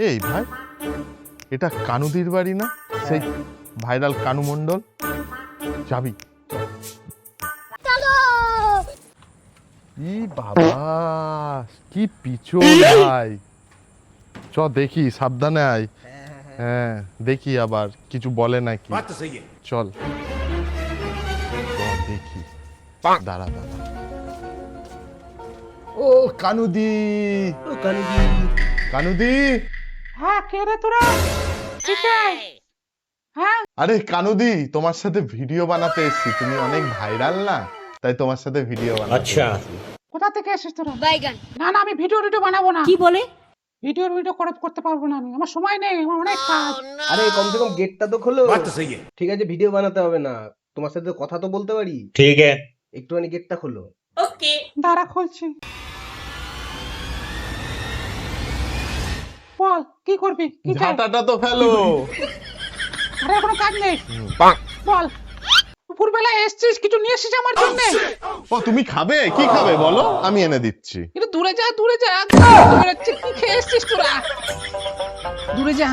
এই ভাই, এটা কানুদির বাড়ি না? সেই ভাইরাল কানু মণ্ডল। যাবি? ই বাবা, কি পিছু ভাই। চ দেখি, সাবধানে আয়। হ্যাঁ দেখি আবার কিছু বলে নাকি। চল দেখি। দাঁড়া দাঁড়া। ও কানুদি, কানুদি। হ্যাঁ, কে রে তোরা? হ্যাঁ, আরে কানুদি, তোমার সাথে ভিডিও বানাতে এসেছি। তুমি অনেক ভাইরাল না, তাই তোমার সাথে ভিডিও বানাতে এসেছি। কোথা থেকে এসেছিস তোরা? না না, আমি ভিডিও বানাবো না। কি বলে? ভিডিও করতে পারবো না আমি, আমার সময় নেই, আমার অনেক কাজ। আরে কমসে কম গেটটা তো খোলো। ঠিক আছে, ভিডিও বানাতে হবে না, তোমার সাথে কথা তো বলতে পারি। ठीक है। একটুখানি গেটটা খোলো। দাঁড়া, খুলছি। বল, কি করবি? কি চাই? ঝাঁটাটা তো ফেলো। আরে কোনো কাজ নেই। বল, দুপুরবেলায় এসেছিস, কিছু নিয়ে এসেছিস আমার জন্য? ও তুমি খাবে? কি খাবে বলো, আমি এনে দিচ্ছি। একটু দূরে যা, দূরে যা। গন্ধ বেরোচ্ছে, কি খেয়ে এসেছিস তোরা? দূরে যা,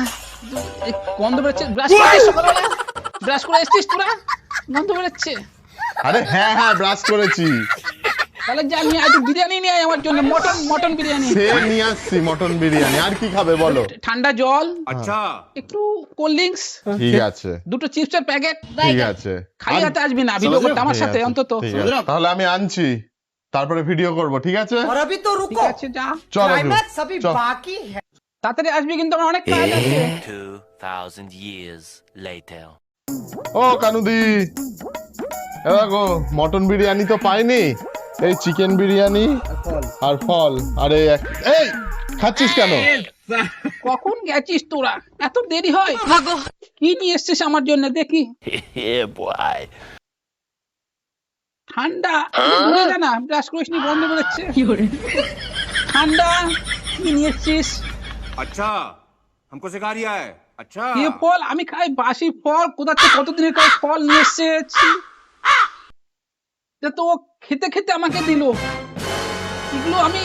গন্ধ বেরোচ্ছে। ব্রাশ করে সকালবেলা ব্রাশ করে এসেছিস তোরা? গন্ধ বেরোচ্ছে। আরে হ্যাঁ হ্যাঁ, ব্রাশ করেছি। তাহলে যা নিয়ে আয়, বিরিয়ানি নিয়ে আয় আমার জন্য, মটন বিরিয়ানি। সে নিয়ে আসছি মটন বিরিয়ানি। আর কি খাবে বলো? ঠান্ডা জল, अच्छा। একটু কোল্ড ড্রিঙ্কস, ঠিক আছে দুটো চিপসের প্যাকেট। ঠিক আছে। খালি হাতে আসবি না, ভিডিও করতে আমার সাথে অন্তত। ঠিক আছে, তাহলে আমি আনছি, তারপরে ভিডিও করব। ঠিক আছে और अभी तो ঠিক रुको, আছে, যা চল क्लाइमैक्स अभी चल। बाकी है। তাড়াতাড়ি আসবি, কিন্তু আমার অনেক কাজ আছে। 2000 years later. ও কানুদি, এ দেখো মটন বিরিয়ানি তো পাইনি, এই চিকেন বিরিয়ানি আর ফল। আরে এই খাচ্ছিস কেন? কখন গেছিস তোরা? এত দেরি হয়? কি নিয়ে এসছিস আমার জন্য দেখি? Yeah, boy. ঠান্ডা, দূরে যা না, ব্রাশ করিস নি, গন্ধ বেরোচ্ছে। ঠান্ডা, কি নিয়ে এসছিস? अच्छा, हमको सिखा रिया है। अच्छा। কি ফল? আমি খাই বাসি ফল, কোথা থেকে কতদিনের কাজ ফল নিয়ে এসেছি। তো ও খেতে খেতে আমাকে দিল এগুলো। আমি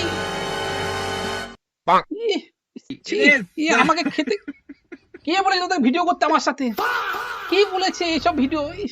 আমাকে খেতে কে বলেছে তোদের ভিডিও করতে আমার সাথে? কে বলেছে এইসব ভিডিও?